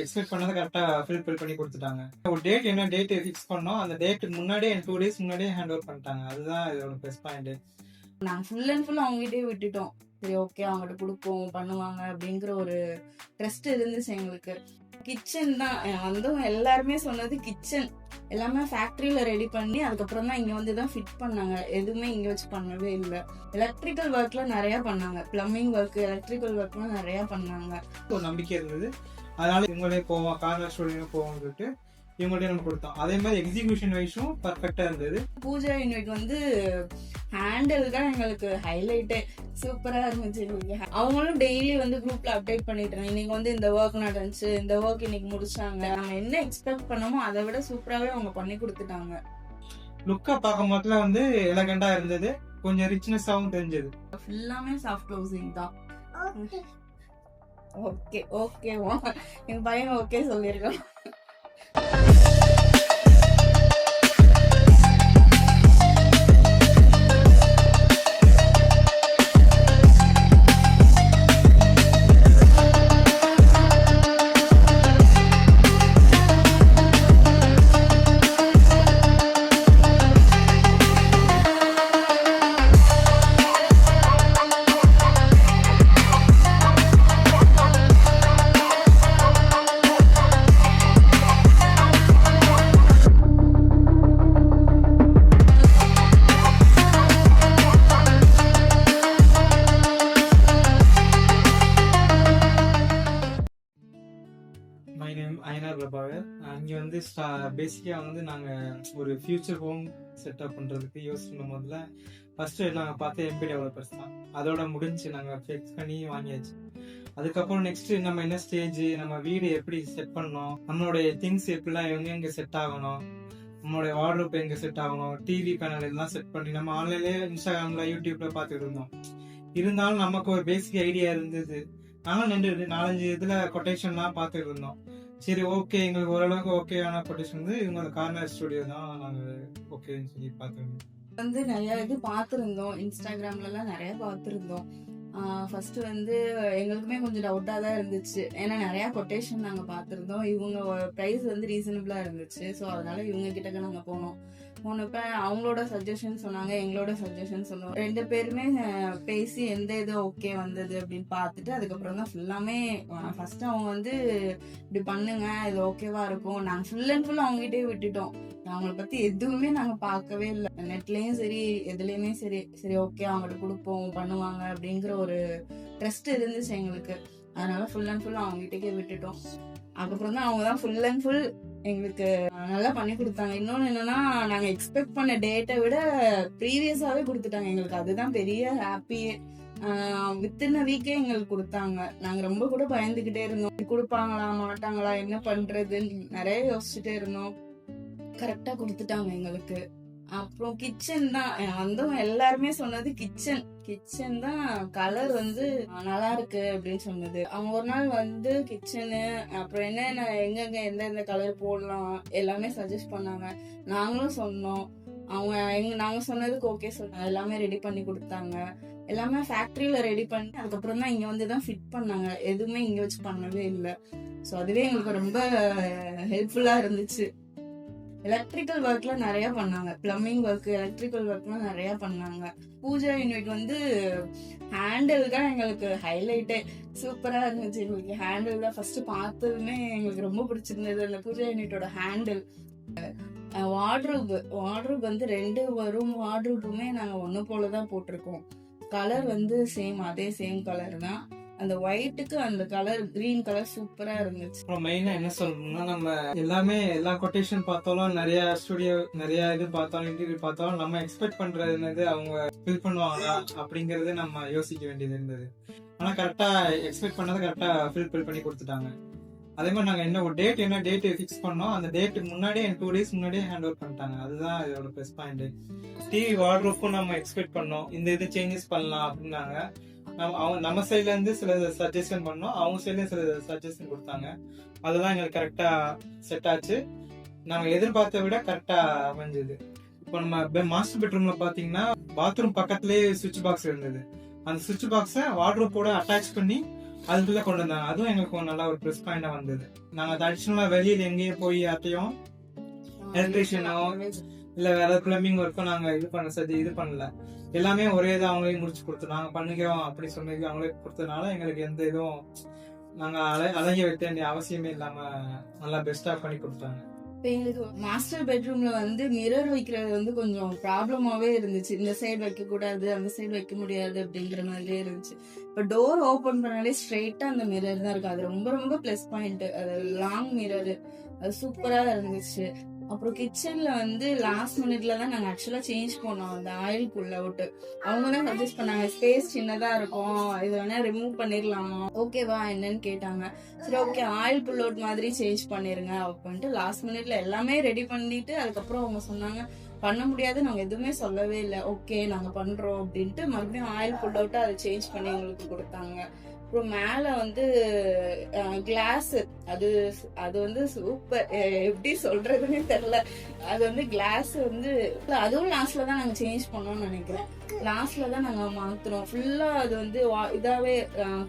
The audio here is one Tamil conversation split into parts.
எக்ஸ்பெக்ட் பண்ணதை கரெக்டா ஃபில் பண்ணி கொடுத்துட்டாங்க. ஒரு டேட் என்ன டேட் ஃபிக்ஸ் பண்ணோம், அந்த டேட்டுக்கு முன்னாடியே 2 days முன்னாடியே ஹேண்ட் ஓவர் பண்ணிட்டாங்க. அதுதான் இதோட ப்ளஸ் பாயிண்ட். நாங்க ஃபுல் அண்ட் ஃபுல் அவங்ககிட்டயே விட்டுட்டோம். சரி ஓகே அவங்ககிட்ட கொடுப்போம் பண்ணுவாங்க அப்படிங்கிற ஒரு ட்ரஸ்ட் இருந்துச்சு எங்களுக்கு. கிச்சன் தான் வந்தவங்க எல்லாருமே சொன்னது, கிச்சன் எல்லாமே ஃபேக்டரியில ரெடி பண்ணி அதுக்கப்புறம் தான் இங்க வந்து தான் ஃபிட் பண்ணாங்க. எதுவுமே இங்க வச்சு பண்ணவே இல்லை. எலக்ட்ரிக்கல் ஒர்க்ல நிறைய பண்ணாங்க, பிளம்பிங் ஒர்க், எலக்ட்ரிக்கல் ஒர்க்லாம் நிறைய பண்ணாங்க. ஒரு நம்பிக்கை இருந்தது. அதனால இவங்களே போவோம், கார்னர் ஸ்டுடியோ போவோம் சொல்லிட்டு இவங்கள்ட்ட நம்ம கொடுத்தோம். அதே மாதிரி எக்ஸிகியூஷன் வைஸும் பர்ஃபெக்டா இருந்தது. பூஜா யூனிட் வந்து ஹேண்டில் தான் எங்களுக்கு ஹைலைட்டே, சூப்பரா இருந்துச்சு எங்களுக்கு. அவங்களும் டெய்லி வந்து குரூப்ல அப்டேட் பண்ணிட்டு இருந்தாங்க, இன்னைக்கு வந்து இந்த ஒர்க் நடந்துச்சு, இந்த ஒர்க் இன்னைக்கு முடிச்சாங்க. நம்ம என்ன எக்ஸ்பெக்ட் பண்ணோமோ அதை விட சூப்பராகவே அவங்க பண்ணி கொடுத்துட்டாங்க. லுக்கா பார்க்கும் போதுல வந்து எலகண்டா இருந்தது, கொஞ்சம் ரிச்னஸாவும் தெரிஞ்சது. ஃபுல்லாமே சாஃப்ட் க்ளோசிங் தான். ஓகே ஓகேவா எங்க பையன் ஓகே சொல்லியிருக்கோம். My name Ainar Prabhakar. இங்கே வந்து பேசிக்காக வந்து நாங்கள் ஒரு ஃபியூச்சர் ஹோம் செட்டப் பண்ணுறதுக்கு யோசிக்கும் போதுல ஃபர்ஸ்ட்டு நாங்கள் பார்த்த எம்பி டெவலப்பர்ஸ் தான். அதோட முடிஞ்சு நாங்கள் ஃபிக்ஸ் பண்ணி வாங்கியாச்சு. அதுக்கப்புறம் நெக்ஸ்ட்டு நம்ம என்ன ஸ்டேஜ், நம்ம வீடு எப்படி செட் பண்ணணும், நம்மளுடைய திங்ஸ் எப்படிலாம் எங்கே செட் ஆகணும், நம்மளுடைய வார்ட்ரோப் எங்கே செட் ஆகணும், டிவி பேனல் எல்லாம் செட் பண்ணி நம்ம ஆன்லைன்லேயே இன்ஸ்டாகிராமில் யூடியூப்ல பார்த்துட்டு இருந்தோம். இருந்தாலும் நமக்கு ஒரு பேசிக் ஐடியா இருந்தது. நாங்களும் 4-5 இதில் கொட்டேஷன்லாம் பார்த்துட்டு இருந்தோம். சரி ஓகே, எங்களுக்கு ஓரளவுக்கு ஓகேயான கொட்டேஷன் வந்து இவங்க கார்னர் ஸ்டுடியோ தான் நாங்கள் ஓகேன்னு சொல்லி பார்த்துருந்தோம். வந்து நிறைய இது பார்த்துருந்தோம், இன்ஸ்டாகிராம்லலாம் நிறைய பார்த்துருந்தோம். ஃபர்ஸ்ட் வந்து எங்களுக்குமே கொஞ்சம் டவுட்டாக தான் இருந்துச்சு, ஏன்னா நிறையா கொட்டேஷன் நாங்கள் பார்த்துருந்தோம். இவங்க ப்ரைஸ் வந்து ரீசனபிளாக இருந்துச்சு. ஸோ அதனால இவங்க கிட்டக்க நாங்கள் போனப்ப அவங்களோட சஜஷன் சொன்னாங்க, எங்களோட சஜஷன் சொன்னோம். 2 பேருமே பேசி எந்த இது ஓகே வந்தது அப்படின்னு பார்த்துட்டு அதுக்கப்புறம் தான் ஃபுல்லாமே ஃபர்ஸ்ட் அவங்க வந்து இப்படி பண்ணுங்க, இது ஓகேவா இருக்கும். நாங்கள் ஃபுல் அண்ட் ஃபுல் அவங்ககிட்டயே விட்டுட்டோம். அவங்கள பத்தி எதுவுமே நாங்க பார்க்கவே இல்லை. நெட்லயும் சரி எதுலயுமே சரி சரி ஓகே அவங்ககிட்ட கொடுப்போம் பண்ணுவாங்க அப்படிங்கிற ஒரு ட்ரஸ்ட் இருந்துச்சு எங்களுக்கு. அதனால ஃபுல் அண்ட் ஃபுல் அவங்ககிட்டே விட்டுட்டோம். அதுக்கப்புறம் தான் அவங்க தான் ஃபுல் அண்ட் ஃபுல் எங்களுக்கு நல்லா பண்ணி கொடுத்தாங்க. இன்னொன்னு என்னன்னா, நாங்க எக்ஸ்பெக்ட் பண்ண டேட்டை விட ப்ரீவியஸாவே கொடுத்துட்டாங்க எங்களுக்கு. அதுதான் பெரிய ஹாப்பியே. வித்தின் வீக்கே எங்களுக்கு கொடுத்தாங்க. நாங்க ரொம்ப கூட பயந்துகிட்டே இருந்தோம், கொடுப்பாங்களா மாட்டாங்களா என்ன பண்றதுன்னு நிறைய யோசிச்சுட்டே இருந்தோம். கரெக்டா கொடுத்துட்டாங்க எங்களுக்கு. அப்புறம் கிச்சன் தான் வந்தவங்க எல்லாருமே சொன்னது, கிச்சன் தான் கலர் வந்து நல்லா இருக்கு அப்படின்னு சொன்னது. அவங்க ஒரு நாள் வந்து கிச்சனு அப்புறம் என்னென்ன எங்கெங்க எந்தெந்த கலர் போடலாம் எல்லாமே சஜஸ்ட் பண்ணாங்க. நாங்களும் சொன்னோம், அவங்க நாங்க சொன்னதுக்கு ஓகே சொன்னாங்க. எல்லாமே ரெடி பண்ணி கொடுத்தாங்க. எல்லாமே ஃபேக்டரியில ரெடி பண்ணி அதுக்கப்புறம் தான் இங்க வந்து தான் ஃபிட் பண்ணாங்க. எதுவுமே இங்க வச்சு பண்ணவே இல்லை. ஸோ அதுவே எங்களுக்கு ரொம்ப ஹெல்ப்ஃபுல்லா இருந்துச்சு. எலக்ட்ரிக்கல் ஒர்க்ல நிறைய பண்ணாங்க, பிளம்பிங் ஒர்க், எலக்ட்ரிக்கல் ஒர்க்லாம் நிறைய பண்ணாங்க. பூஜா யூனிட் வந்து ஹேண்டில் தான் எங்களுக்கு ஹைலைட்டே, சூப்பரா இருந்துச்சு எங்களுக்கு. ஹேண்டில் தான் ஃபர்ஸ்ட் பார்த்ததுமே எங்களுக்கு ரொம்ப பிடிச்சிருந்தது, அந்த பூஜா யூனிட்டோட ஹேண்டில். வார்ட்ரோப் வந்து 2 ரூம் வார்ட்ரோப்புமே நாங்க ஒண்ணு போலதான் போட்டிருக்கோம். கலர் வந்து அதே சேம் கலர் தான். அந்த ஒயிட்டுக்கு அந்த கலர் கிரீன் கலர் சூப்பரா இருந்துச்சு. அப்புறம் மெயினா என்ன சொல்லணும்னா, நம்ம எல்லா கொட்டேஷன் பார்த்தாலும், நிறைய ஸ்டுடியோ நிறைய இது பார்த்தாலும், இன்டீரியர் பார்த்தாலும் நம்ம எக்ஸ்பெக்ட் பண்றது என்னது, அவங்க ஃபில் பண்ணுவாங்களா அப்படிங்கறது நம்ம யோசிக்க வேண்டியது இருந்தது. ஆனா கரெக்டா எக்ஸ்பெக்ட் பண்ணதை கரெக்டா ஃபில் பண்ணி கொடுத்துட்டாங்க. அதே மாதிரி நாங்க என்ன டேட் ஃபிக்ஸ் பண்ணோம், அந்த டேட்டுக்கு முன்னாடியே 2 days முன்னாடியே ஹேண்ட் ஓவர் பண்ணிட்டாங்க. அதுதான் இதோட ப்ளஸ் பாயிண்ட். டிவி வார்ட்ரோப்பும் நம்ம எக்ஸ்பெக்ட் பண்ணோம், இந்த இது சேஞ்சஸ் பண்ணலாம் அப்படின்னாங்க. நம்ம சைட்ல இருந்து சில சஜஷன் பண்ணோம், அவங்க சைட்ல சில சஜஷன் கொடுத்தாங்க. அதெல்லாம் எங்களுக்கு கரெக்டா செட் ஆச்சு. நாங்க எதிர்பார்த்த விட கரெக்டா அமைஞ்சது. இப்போ நம்ம மாஸ்டர் பெட்ரூம்ல பாத்தீங்கன்னா பாத்ரூம் பக்கத்துலயே சுவிட்ச் பாக்ஸ் இருந்தது. அந்த சுவிட்ச் பாக்ஸை வார்ட்ரோப்போட அட்டாச் பண்ணி அதுக்குள்ள கொண்டு வந்தாங்க. அதுவும் எங்களுக்கு நல்லா ஒரு ப்ளஸ் பாயிண்டா வந்தது. நாங்க அடிஷனலா வெளியில எங்கேயும் போய் யார்ட்டையும் எலக்ட்ரிஷியனோ இல்ல வேற பிளம்பிங் ஒர்க்கோ நாங்க இது பண்ணல. எல்லாமே ஒரே இதை அவங்களே முடிச்சு கொடுத்து நாங்க பண்ணிக்கிறோம் அப்படி சொன்னது அவங்களே கொடுத்ததுனால எங்களுக்கு எந்த இதுவும் நாங்க அலைய வைக்க வேண்டிய அவசியமே இல்லாம நல்லா பெஸ்டா பண்ணி கொடுத்தாங்க. இப்ப எங்களுக்கு மாஸ்டர் பெட்ரூம்ல வந்து மிரர் வைக்கிறது வந்து கொஞ்சம் ப்ராப்ளமாவே இருந்துச்சு. இந்த சைடு வைக்க கூடாது, அந்த சைடு வைக்க முடியாது அப்படிங்கிற மாதிரியே இருந்துச்சு. இப்ப டோர் ஓபன் பண்ணாலே ஸ்ட்ரெயிட்டா அந்த மிரர் தான் இருக்கு. அது ரொம்ப ரொம்ப பிளஸ் பாயிண்ட். அது லாங் மிரர், அது சூப்பரா இருந்துச்சு. அப்புறம் கிச்சன்ல வந்து லாஸ்ட் மினிட்ல தான் நாங்க ஆக்சுவலா சேஞ்ச் பண்ணோம் அந்த ஆயில் புல் அவுட். அவங்க தான் சஜஸ்ட் பண்ணாங்க, ஸ்பேஸ் சின்னதா இருக்கும், இது வேணா ரிமூவ் பண்ணிடலாமா, ஓகேவா என்னன்னு கேட்டாங்க. சரி ஓகே ஆயில் புல் அவுட் மாதிரி சேஞ்ச் பண்ணிருங்க அப்படின்ட்டு லாஸ்ட் மினிட்ல எல்லாமே ரெடி பண்ணிட்டு அதுக்கப்புறம் அவங்க சொன்னாங்க பண்ண முடியாது, நாங்க எதுவுமே சொல்லவே இல்லை, ஓகே நாங்க பண்றோம் அப்படின்ட்டு மறுபடியும் ஆயில் புல் அவுட் அதை சேஞ்ச் பண்ணி எங்களுக்கு கொடுத்தாங்க. அப்புறம் மேல வந்து கிளாஸ், அது வந்து சூப்பர், எப்படி சொல்றதுன்னு தெரியல. அது வந்து கிளாஸ் வந்து அதுவும் லாஸ்ட்ல தான் நாங்க சேஞ்ச் பண்ணோம்னு நினைக்கிறேன். லாஸ்ட்ல தான் நாங்க மாத்துறோம் ஃபுல்லா. அது வந்து இதாவே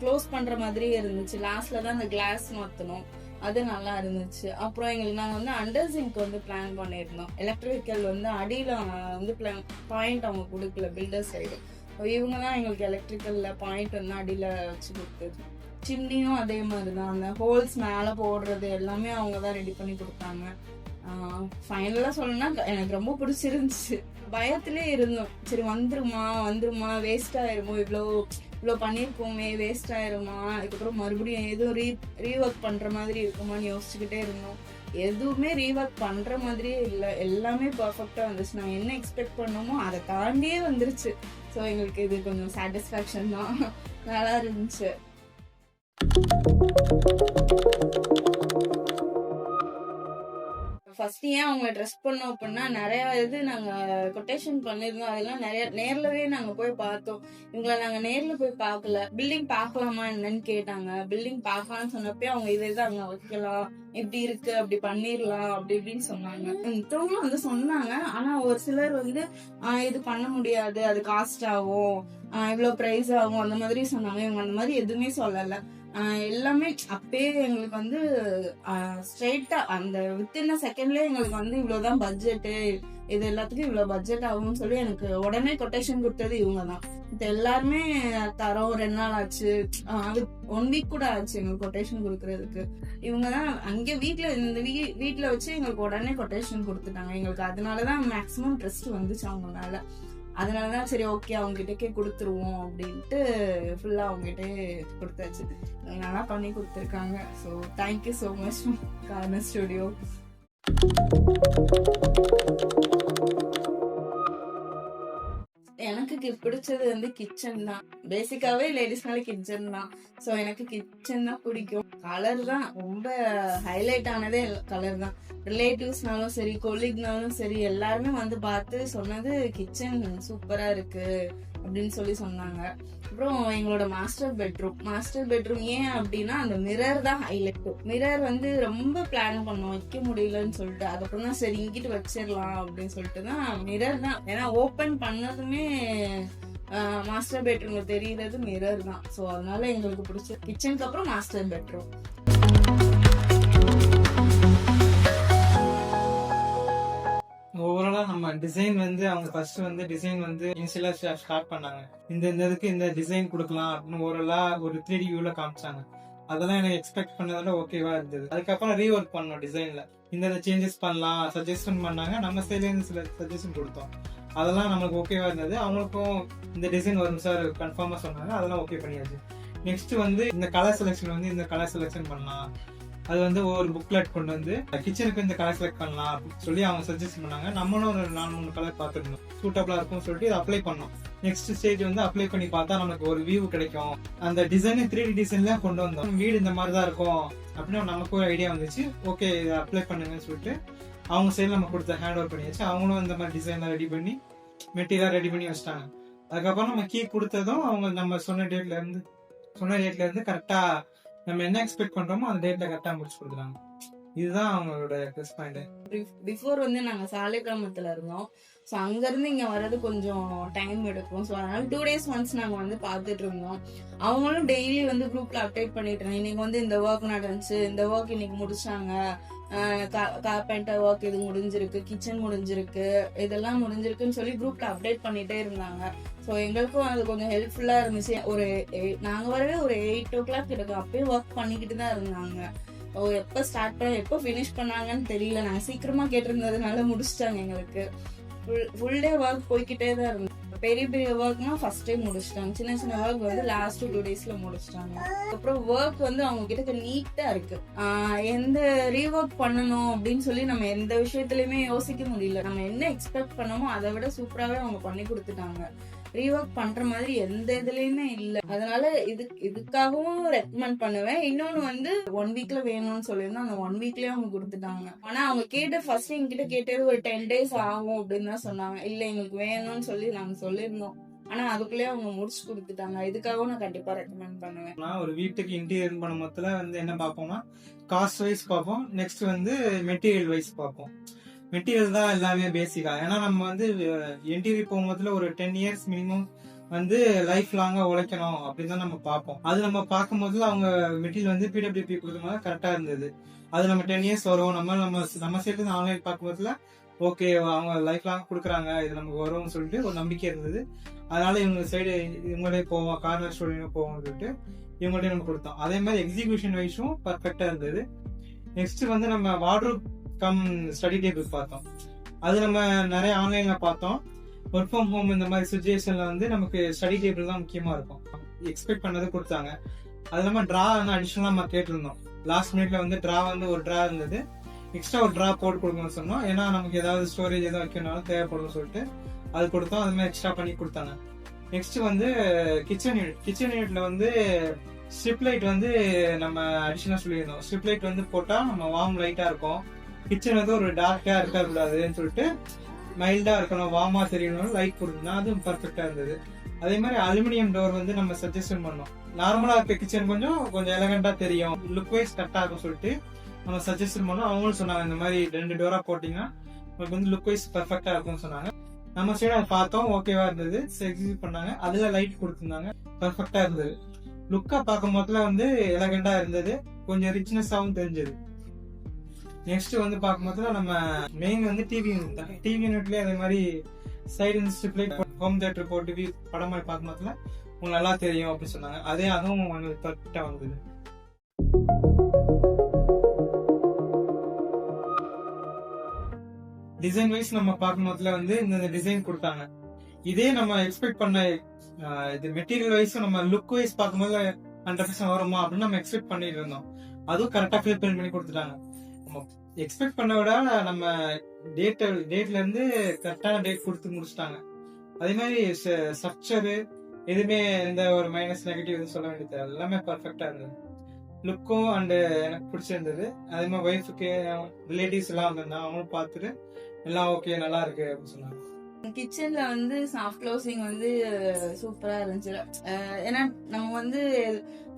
க்ளோஸ் பண்ற மாதிரியே இருந்துச்சு. லாஸ்ட்ல தான் அந்த கிளாஸ் மாத்தணும். அது நல்லா இருந்துச்சு. அப்புறம் எங்களுக்கு நாங்க வந்து அண்டர் சிங்க் வந்து பிளான் பண்ணியிருந்தோம். எலக்ட்ரிக்கல் வந்து அடியில வந்து பாயிண்ட் அவங்க கொடுக்கல பில்டர் சைடு. இவங்க தான் எங்களுக்கு எலக்ட்ரிக்கல்ல பாயிண்ட் வந்து அடியில வச்சு கொடுத்தது. சிம்னியும் அதே மாதிரிதான், அந்த ஹோல்ஸ் மேல போடுறது எல்லாமே அவங்க தான் ரெடி பண்ணி கொடுத்தாங்க. ஃபைனலா சொல்லணும்னா எனக்கு ரொம்ப பிடிச்சிருந்துச்சு. பயத்திலே இருந்தோம், சரி வந்துருமா வேஸ்ட் ஆயிருமோ, இவ்வளோ பண்ணிருக்கோமே வேஸ்ட் ஆயிருமா, இதுக்கப்புறம் மறுபடியும் எதுவும் ரீஒர்க் பண்ற மாதிரி இருக்குமான்னு யோசிச்சுக்கிட்டே இருந்தோம். எதுவுமே ரீஒர்க் பண்ற மாதிரியே இல்லை, எல்லாமே பர்ஃபெக்டா வந்துச்சு. நாங்கள் என்ன எக்ஸ்பெக்ட் பண்ணோமோ அதை தாண்டியே வந்துருச்சு. ஸோ எங்களுக்கு இது கொஞ்சம் சாட்டிஸ்ஃபேக்ஷன் தான், நல்லா இருந்துச்சு. ஃபர்ஸ்ட் ஏன் அவங்க ட்ரெஸ் பண்ணோம் அப்படின்னா நிறைய இது நாங்க கொட்டேஷன் பண்ணிருந்தோம். அதெல்லாம் நிறைய நேர்லவே நாங்க போய் பார்த்தோம். இவங்களை நாங்க நேர்ல போய் பார்க்கல. பில்டிங் பார்க்கலாமா என்னன்னு கேட்டாங்க. பில்டிங் பார்க்கலாம்னு சொன்னப்பே அவங்க இதை அங்க வைக்கலாம், இப்படி இருக்கு அப்படி பண்ணிடலாம் அப்படி இப்படின்னு சொன்னாங்க. மித்தவங்க வந்து சொன்னாங்க. ஆனா ஒரு சிலர் வந்து இது பண்ண முடியாது, அது காஸ்ட் ஆகும், இவ்வளவு பிரைஸ் ஆகும் அந்த மாதிரி சொன்னாங்க. இவங்க அந்த மாதிரி எதுவுமே சொல்லல. எல்லாமே அப்பயே எங்களுக்கு வந்து ஸ்ட்ரெயிட்டா அந்த வித்தின் செகண்ட்லயே எங்களுக்கு வந்து இவ்வளவுதான் பட்ஜெட்டு, இது எல்லாத்துக்கும் இவ்வளவு பட்ஜெட் ஆகும்னு சொல்லி எனக்கு உடனே கொட்டேஷன் கொடுத்தது இவங்க தான். இது எல்லாருமே தரோம் 2 நாள் ஆச்சு, அது 1 வீக் கூட ஆச்சு எங்களுக்கு கொட்டேஷன் கொடுக்கறதுக்கு. இவங்கதான் அங்க வீட்டுல வச்சு எங்களுக்கு உடனே கொட்டேஷன் கொடுத்துட்டாங்க. எங்களுக்கு அதனாலதான் மேக்சிமம் ட்ரஸ்ட் வந்துச்சு அவங்க மேல. அதனாலதான் சரி ஓகே அவங்க கிட்டக்கே கொடுத்துருவோம் அப்படின்ட்டு ஃபுல்லா அவங்க கிட்டே கொடுத்தாச்சு. நல்லா பண்ணி கொடுத்துருக்காங்க. So thank you so much corner studio. எனக்கு பிடிச்சது வந்து கிச்சன் தான். பேசிக்காவே லேடிஸ்னால கிச்சன் தான். ஸோ எனக்கு கிச்சன் தான் பிடிக்கும். கலர் தான் ரொம்ப ஹைலைட் ஆனதே, கலர் தான். ரிலேட்டிவ்ஸ்னாலும் சரி கொலீக்னாலும் சரி எல்லாருமே வந்து பார்த்து சொன்னது கிச்சன் சூப்பரா இருக்கு அப்படின்னு சொல்லி சொன்னாங்க. அப்புறம் எங்களோட மாஸ்டர் பெட்ரூம் ஏன் அப்படின்னா அந்த மிரர் தான் ஹைலைட். மிரர் வந்து ரொம்ப பிளான் பண்ணோம், வைக்க முடியலன்னு சொல்லிட்டு அதுக்கப்புறம் தான் சரி இங்கிட்டு வச்சிடலாம் அப்படின்னு சொல்லிட்டு தான் மிரர் தான். ஏன்னா ஓபன் பண்ணதுமே மாஸ்டர் பெட்ரூம்ல தெரியுறது மிரர் தான். ஸோ அதனால எங்களுக்கு பிடிச்ச கிச்சனுக்கு அப்புறம் மாஸ்டர் பெட்ரூம். ஓவராலா நம்ம டிசைன் வந்து அவங்க ஃபர்ஸ்ட் வந்து டிசைன் வந்து இனிஷியலா ஸ்டார்ட் பண்ணாங்க. இந்த இதுக்கு இந்த டிசைன் கொடுக்கலாம் அப்படின்னு ஓவராலா ஒரு 3D வியூல காமிச்சாங்க. அதெல்லாம் எனக்கு எக்ஸ்பெக்ட் பண்ணதோட ஓகேவா இருந்தது. அதுக்கப்புறம் ரீஒர்க் பண்ணோம் டிசைன்ல, இந்த சேஞ்சஸ் பண்ணலாம் சஜஷன் பண்ணாங்க. நம்ம சைட்ல இருந்து சில சஜஷன் கொடுத்தோம். அதெல்லாம் நமக்கு ஓகேவா இருந்தது. அவங்களுக்கும் இந்த டிசைன் வரும் சார் கன்ஃபார்மா சொன்னாங்க. அதெல்லாம் ஓகே பண்ணியாச்சு. நெக்ஸ்ட் வந்து இந்த கலர் செலெக்ஷன் வந்து இந்த கலர் செலெக்ஷன் பண்ணலாம், அது வந்து ஒரு புக்லெட் கொண்டு வந்து கிச்சனுக்கு இந்த கலர் செலக்ட் பண்ணலாம் அப்படின்னு சொல்லி அவங்க சஜஸ்ட் பண்ணாங்க. நம்மளும் ஒரு 4-3 கலர் பார்த்துருந்தோம், சூட்டபிளா இருக்கும்னு சொல்லிட்டு இதை அப்ளை பண்ணோம். நெக்ஸ்ட் ஸ்டேஜ் வந்து அப்ளை பண்ணி பார்த்தா நமக்கு ஒரு வியூ கிடைக்கும். அந்த டிசைன் 3D டிசைன்ல கொண்டு வந்தோம். வீடு இந்த மாதிரி தான் இருக்கும் அப்படின்னு நமக்கு ஒரு ஐடியா வந்துச்சு. ஓகே இதை அப்ளை பண்ணுங்கன்னு சொல்லிட்டு அவங்க சைடில் நம்ம கொடுத்த ஹேண்ட் ஓவர் பண்ணியாச்சு. அவங்களும் இந்த மாதிரி டிசைன்லாம் ரெடி பண்ணி மெட்டீரியல் ரெடி பண்ணி வச்சிட்டாங்க. அதுக்கப்புறம் நம்ம கீ கொடுத்ததும் அவங்க நம்ம சொன்ன டேட்ல இருந்து கரெக்டா நம்ம என்ன எக்ஸ்பெக்ட் பண்றோமோ அந்த டேட்ல கரெக்டா முடிச்சு கொடுக்குறாங்க. இதுதான் அவங்களோட ப்ளஸ் பாயிண்ட். பிஃபோர் வந்து நாங்க சாலை கிராமத்துல இருந்தோம். ஸோ அங்க இருந்து இங்க வர்றது கொஞ்சம் டைம் எடுக்கும். ஸோ அதனால 2 days ஒன்ஸ் நாங்க வந்து பாத்துட்டு இருந்தோம். அவங்களும் டெய்லி வந்து குரூப்ல அப்டேட் பண்ணிட்டு இருந்தாங்க. இன்னைக்கு வந்து இந்த ஒர்க் நடந்துச்சு, இந்த ஒர்க் இன்னைக்கு முடிச்சாங்க, கார்பெண்டர் ஒர்க் இது முடிஞ்சிருக்கு, கிச்சன் முடிஞ்சிருக்கு, இதெல்லாம் முடிஞ்சிருக்குன்னு சொல்லி குரூப்ல அப்டேட் பண்ணிட்டே இருந்தாங்க. ஸோ எங்களுக்கும் அது கொஞ்சம் ஹெல்ப்ஃபுல்லா இருந்துச்சு. நாங்க வரவே ஒரு 8 o'clock இருக்கும். அப்பயே ஒர்க் பண்ணிக்கிட்டு தான் இருந்தாங்க. எப்ப ஸ்டார்ட் பண்ண எப்ப ஃபினிஷ் பண்ணாங்கன்னு தெரியல. நாங்க சீக்கிரமா கேட்டிருந்ததுனால முடிச்சிட்டாங்க. எங்களுக்கு ஃபுல் டே ஒர்க் போய்கிட்டே தான் இருந்தோம். பெரிய பெரிய ஒர்க்னா ஃபர்ஸ்ட் டே முடிச்சிட்டாங்க. சின்ன சின்ன ஒர்க் வந்து லாஸ்ட் 2 daysல முடிச்சிட்டாங்க. அப்புறம் ஒர்க் வந்து அவங்க கிட்ட நீட்டா இருக்கு. எந்த ரீஒர்க் பண்ணணும் அப்படின்னு சொல்லி நம்ம எந்த விஷயத்துலயுமே யோசிக்க முடியல. நம்ம என்ன எக்ஸ்பெக்ட் பண்ணமோ அதை விட சூப்பராகவே அவங்க பண்ணி கொடுத்துட்டாங்க. ரீஒர்க் பண்ற மாதிரி எந்த இதுலயுமே இல்ல. அதனால இதுக்காகவும் ரெக்கமெண்ட் பண்ணுவேன். இன்னொன்னு வந்து 1 weekல வேணும்னு சொல்லியிருந்தோம். அந்த 1 weekலயே அவங்க கொடுத்துட்டாங்க. ஆனா அவங்க கேட்ட ஃபர்ஸ்ட் எங்கிட்ட கேட்டது ஒரு 10 days ஆகும் அப்படின்னு தான் சொன்னாங்க. இல்ல எங்களுக்கு வேணும்னு சொல்லி நாங்க சொல்லியிருந்தோம். ஆனா அதுக்குள்ளேயே அவங்க முடிச்சு கொடுத்துட்டாங்க. இதுக்காகவும் நான் கண்டிப்பா ரெக்கமெண்ட் பண்ணுவேன். நான் ஒரு வீட்டுக்கு இன்டீரியர் பண்ண மொத்தத்துல வந்து என்ன பார்ப்போம்னா காஸ்ட் வைஸ் பார்ப்போம். நெக்ஸ்ட் வந்து மெட்டீரியல் வைஸ் பார்ப்போம். மெட்டீரியல் தான் எல்லாமே பேசிக்கா. ஏன்னா நம்ம வந்து இன்டீரியர் போகும்போதுல ஒரு 10 years மினிமம் வந்து லைஃப் லாங்கா உழைக்கணும் அப்படின்னு தான் நம்ம பார்ப்போம். அது நம்ம பார்க்கும் போதுல அவங்க மெட்டீரியல் வந்து பிடபிள்யூபி கொடுக்கும்போது கரெக்டா இருந்தது. அது நம்ம 10 years வரும். நம்ம சைடு ஆன்லைன் பார்க்கும்போதுல ஓகே அவங்க லைஃப் லாங் கொடுக்குறாங்க, இது நமக்கு வரும்னு சொல்லிட்டு ஒரு நம்பிக்கை இருந்தது. அதனால இவங்க சைடு இவங்களே போவோம், கார்னர் ஸ்டூடியோ போவோம்னு சொல்லிட்டு இவங்கள்ட்ட நம்ம கொடுத்தோம். அதே மாதிரி எக்ஸிகியூஷன் வைஸும் பர்ஃபெக்டா இருந்தது. நெக்ஸ்ட் வந்து நம்ம வார்ட்ரோப் கம் ஸ்டடி டேபிள் பார்த்தோம். அது நம்ம நிறைய ஆன்லைன்ல பார்த்தோம். ஒர்க் ஃப்ரம் ஹோம் இந்த மாதிரி சுச்சுவேஷன்ல வந்து நமக்கு ஸ்டடி டேபிள் தான் முக்கியமா இருக்கும். எக்ஸ்பெக்ட் பண்ணது கொடுத்தாங்க. அது இல்லாம ட்ரா வந்து அடிஷனலா நம்ம கேட்டிருந்தோம். லாஸ்ட் மினிட்ல வந்து ட்ரா வந்து ஒரு ட்ரா இருந்தது. எக்ஸ்ட்ரா ஒரு ட்ரா போட்டு கொடுக்கணும்னு சொன்னோம். ஏன்னா நமக்கு ஏதாவது ஸ்டோரேஜ் எதாவது வைக்கணும்னாலும் தேவைப்படும் சொல்லிட்டு அது கொடுத்தோம். அது மாதிரி எக்ஸ்ட்ரா பண்ணி கொடுத்தாங்க. நெக்ஸ்ட் வந்து கிச்சன் யூனிட்ல வந்து ஸ்ட்ரிப் லைட் வந்து நம்ம அடிஷனலா சொல்லியிருந்தோம். ஸ்ட்ரிப் லைட் வந்து போட்டா நம்ம வார்ம் லைட்டா இருக்கும். கிச்சன் வந்து ஒரு டார்க்கா இருக்கக்கூடாதுன்னு சொல்லிட்டு மைல்டா இருக்கணும், வார்மா தெரியணும் லைட் கொடுத்தோம்னா அது பர்ஃபெக்டா இருந்தது. அதே மாதிரி அலுமினியம் டோர் வந்து நம்ம சஜஷன் பண்ணோம். நார்மலா இருக்க கிச்சன் கொஞ்சம் எலகண்டா தெரியும், லுக் வைஸ் கரெக்டா இருக்கும் சொல்லிட்டு நம்ம சஜஷன் பண்ணோம். அவங்களும் சொன்னாங்க இந்த மாதிரி 2 டோரா போட்டீங்கன்னா உங்களுக்கு வந்து லுக் வைஸ் பர்ஃபெக்டா இருக்கும்னு சொன்னாங்க. நம்ம சைடு அதை பார்த்தோம், ஓகேவா இருந்தது, எக்ஸிக்யூட் பண்ணாங்க. அதுல லைட் கொடுத்துருந்தாங்க, பர்ஃபெக்டா இருந்தது. லுக்கா பார்க்கும் போதுல வந்து எலகண்டா இருந்தது, கொஞ்சம் ரிச்னஸாவும் தெரிஞ்சது. நெக்ஸ்ட் வந்து பார்க்கும்போது நம்ம மெயின் வந்து டிவி யூனிட் தான். டிவி யூனிட்லயே அதே மாதிரி side strip light home theatre போட்டு படம் மாதிரி பார்க்கும்போதுல உங்களுக்கு நல்லா தெரியும் அப்படின்னு சொன்னாங்க. அதுவும் பர்ஃபெக்டா வந்தது. டிசைன் வைஸ் நம்ம பார்க்கும்போதுல வந்து இந்த டிசைன் கொடுத்தாங்க. இதே நம்ம எக்ஸ்பெக்ட் பண்ண இது மெட்டீரியல் வைஸும் நம்ம லுக் வைஸ் பார்க்கும்போது 100% வருமா அப்படின்னு நம்ம எக்ஸ்பெக்ட் பண்ணிட்டு இருந்தோம். அதுவும் கரெக்டா ஃபில் பண்ணி கொடுத்துட்டாங்க. எக்ஸ்பெக்ட் பண்ண விட நம்ம டேட்ல இருந்து கரெக்டான டேட் கொடுத்து முடிச்சிட்டாங்க. அதே மாதிரி ஸ்ட்ரக்சரு எதுவுமே எந்த ஒரு மைனஸ் நெகட்டிவ் எதுவும் சொல்ல வேண்டியது எல்லாமே பர்ஃபெக்டா இருந்தது. லுக்கும் அண்ட் எனக்கு பிடிச்சிருந்தது. அதே மாதிரி ஒய்ஃபுக்கு ரிலேட்டிவ்ஸ் எல்லாம் வந்திருந்தாங்க, அவங்களும் பார்த்துட்டு எல்லாம் ஓகே நல்லா இருக்கு அப்படின்னு சொன்னாங்க. கிச்சன்ல வந்து சாஃப்ட் க்ளோசிங் வந்து சூப்பரா இருந்துச்சு. ஏன்னா நம்ம வந்து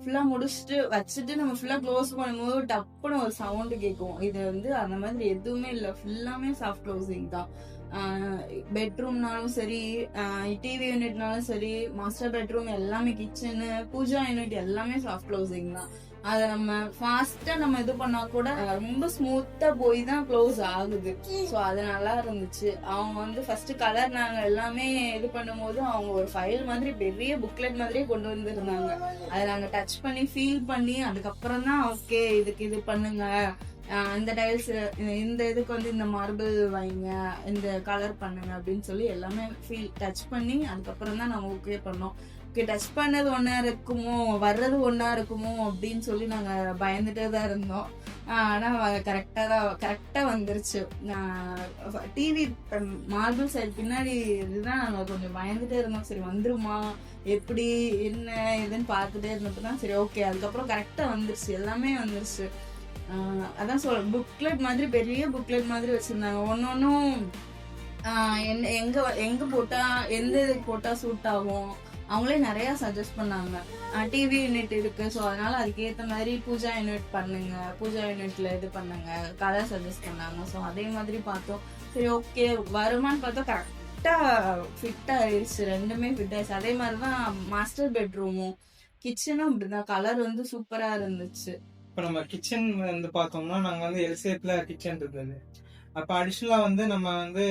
ஃபுல்லா முடிச்சுட்டு வச்சுட்டு நம்ம ஃபுல்லா க்ளோஸ் பண்ணும்போது டப்புன்னு ஒரு சவுண்ட் கேட்கும். இது வந்து அந்த மாதிரி எதுவுமே இல்லை, ஃபுல்லாமே சாஃப்ட் க்ளோசிங் தான். பெட்ரூம்னாலும் சரி, டிவி யூனிட்னாலும் சரி, மாஸ்டர் பெட்ரூம் எல்லாமே, கிச்சனு, பூஜா யூனிட் எல்லாமே சாஃப்ட் க்ளோசிங் தான். அதை நம்ம ஃபாஸ்டா நம்ம இது பண்ணா கூட ரொம்ப ஸ்மூத்தா போய் தான் க்ளோஸ் ஆகுது. ஸோ அது நல்லா இருந்துச்சு. அவங்க வந்து ஃபர்ஸ்ட் கலர் நாங்க எல்லாமே இது பண்ணும்போது அவங்க ஒரு ஃபைல் மாதிரி பெரிய புக்லெட் மாதிரியே கொண்டு வந்திருந்தாங்க. அதை நாங்க டச் பண்ணி ஃபீல் பண்ணி அதுக்கப்புறம் தான் ஓகே இதுக்கு இது பண்ணுங்க, இந்த டைல்ஸ் இந்த இதுக்கு வந்து இந்த மார்பிள் வைங்க, இந்த கலர் பண்ணுங்க அப்படின்னு சொல்லி எல்லாமே ஃபீல் டச் பண்ணி அதுக்கப்புறம் தான் நாங்க ஓகே பண்ணோம். டச் பண்ணது ஒன்னா இருக்குமோ வர்றது ஒன்னா இருக்குமோ அப்படின்னு சொல்லி நாங்க பயந்துட்டே தான் இருந்தோம். ஆனா கரெக்டா வந்துருச்சு. டிவி மார்பிள் சைடு பின்னாடி இதுதான் நாங்க கொஞ்சம் பயந்துட்டே இருந்தோம். சரி வந்துருமா எப்படி என்ன இதுன்னு பார்த்துட்டே இருந்தப்பதான் சரி ஓகே அதுக்கப்புறம் கரெக்டா வந்துருச்சு, எல்லாமே வந்துருச்சு. அதான் புக்லெட் மாதிரி பெரிய புக்லெட் மாதிரி வச்சிருந்தாங்க. ஒன்னொன்னும் எங்க போட்டா எந்த இதுக்கு போட்டா சூட் ஆகும், அவங்களே நிறைய சஜஸ்ட் பண்ணாங்க. டிவி யூனிட் இருக்கு, ஸோ அதனால அதுக்கேற்ற மாதிரி பூஜா யூனிட் பண்ணுங்க, பூஜா யூனிட்ல இது பண்ணுங்க, கலர் சஜஸ்ட் பண்ணாங்க. ஸோ அதே மாதிரி பார்த்தோம். சரி ஓகே வருமானு பார்த்தோம், கரெக்டா ஃபிட் ஆயிடுச்சு, ரெண்டுமே ஃபிட் ஆயிடுச்சு. அதே மாதிரிதான் மாஸ்டர் பெட்ரூமும் கிச்சனும் இப்படிதான், கலர் வந்து சூப்பரா இருந்துச்சு. இப்போ நம்ம கிச்சன் வந்து பார்த்தோம்னா நாங்க வந்து எல் ஷேப்ல கிச்சன் இருந்தது. அப்ப அடிஷனலா வந்து நம்ம வந்து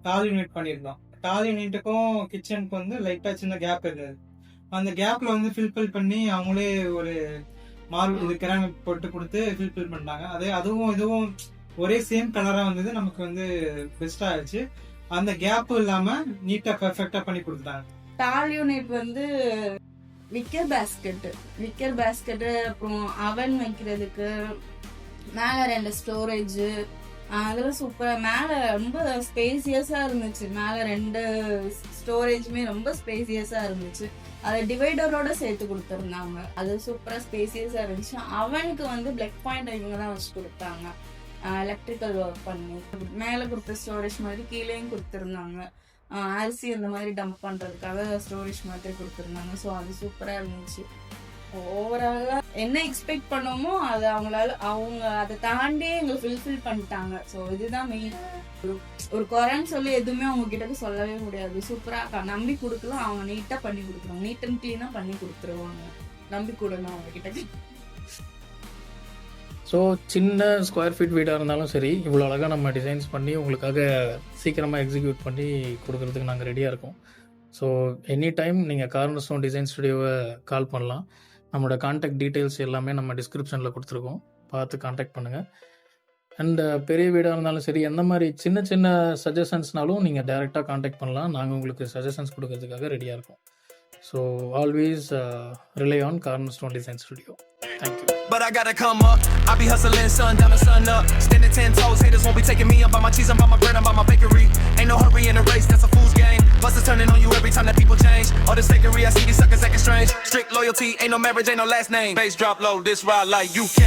டால் யூனிட் பண்ணியிருந்தோம். டால் யூனிட்டுக்கும் கிச்சனுக்கும் வந்து லைட்டா சின்ன கேப் இருந்தது. அந்த கேப்ல வந்து ஃபில்பில் பண்ணி அவங்களே ஒரு மார்பிள் இது கேரமிக் போட்டு கொடுத்து ஃபில்பில் பண்ணிட்டாங்க. அதுவும் இதுவும் ஒரே சேம் கலரா வந்தது, நமக்கு வந்து பெஸ்டா ஆயிடுச்சு. அந்த கேப் இல்லாம நீட்டா பெர்ஃபெக்டா பண்ணி கொடுத்துட்டாங்க. டால் யூனிட் வந்து விக்கர் பேஸ்கெட், அப்புறம் அவன் வைக்கிறதுக்கு மேல 2 ஸ்டோரேஜ், அதெல்லாம் சூப்பரா. மேல ரொம்ப ஸ்பேசியஸா இருந்துச்சு, மேல 2 ஸ்டோரேஜுமே ரொம்ப ஸ்பேசியஸா இருந்துச்சு. அதை டிவைடரோட சேர்த்து கொடுத்துருந்தாங்க, அது சூப்பரா ஸ்பேசியஸா இருந்துச்சு. அவனுக்கு வந்து பிளக் பாயிண்ட் இவங்க தான் வச்சு கொடுத்தாங்க, எலக்ட்ரிக்கல் ஒர்க் பண்ணி. மேல கொடுத்த ஸ்டோரேஜ் மாதிரி கீழேயும் கொடுத்துருந்தாங்க, அரிசி அந்த மாதிரி டம்ப் பண்றதுக்காக ஸ்டோரேஜ் மாதிரி கொடுத்துருந்தாங்க. ஸோ அது சூப்பரா இருந்துச்சு. ஓவராலா என்ன எக்ஸ்பெக்ட் பண்ணோமோ அது அவங்க அதை தாண்டி எங்களுக்கு ஃபுல்ஃபில் பண்ணிட்டாங்க. ஸோ இதுதான் மெயின். ஒரு குறைன்னு சொல்லி எதுவுமே அவங்க கிட்ட சொல்லவே முடியாது. சூப்பரா நம்பி கொடுக்கலாம், அவங்க நீட்டா பண்ணி கொடுக்குறாங்க, நீட் அண்ட் கிளீனா பண்ணி கொடுத்துருவாங்க. நம்பி கொடுங்க அவங்க கிட்ட. ஸோ சின்ன ஸ்கொயர் ஃபீட் வீடாக இருந்தாலும் சரி, இவ்வளோ அழகாக நம்ம டிசைன்ஸ் பண்ணி உங்களுக்காக சீக்கிரமாக எக்ஸிக்யூட் பண்ணி கொடுக்குறதுக்கு நாங்கள் ரெடியாக இருக்கோம். ஸோ எனி டைம் நீங்கள் கார்னர் ஸ்டோன் டிசைன் ஸ்டுடியோவை கால் பண்ணலாம். நம்மளோட கான்டாக்ட் டீட்டெயில்ஸ் எல்லாமே நம்ம டிஸ்கிரிப்ஷனில் கொடுத்துருக்கோம், பார்த்து கான்டாக்ட் பண்ணுங்கள். அண்ட் பெரிய வீடாக இருந்தாலும் சரி, எந்த மாதிரி சின்ன சின்ன சஜஷன்ஸ்னாலும் நீங்கள் டைரெக்டாக கான்டாக்ட் பண்ணலாம். நாங்கள் உங்களுக்கு சஜஷன்ஸ் கொடுக்கறதுக்காக ரெடியாக இருக்கோம். So always rely on corner stone design studio. Thank you. But I gotta come up. I be hustling sun down and sun up. Standing 10 toes, haters won't be taking me. I'm by my cheese, I'm by my bread, I'm by my bakery. Ain't no hurry in the race, that's a fool's game. Busters turning on you every time that people change. All this fakery, I see these suckers acting strange. Strict loyalty, ain't no marriage, ain't no last name. Bass drop low, this ride like UK.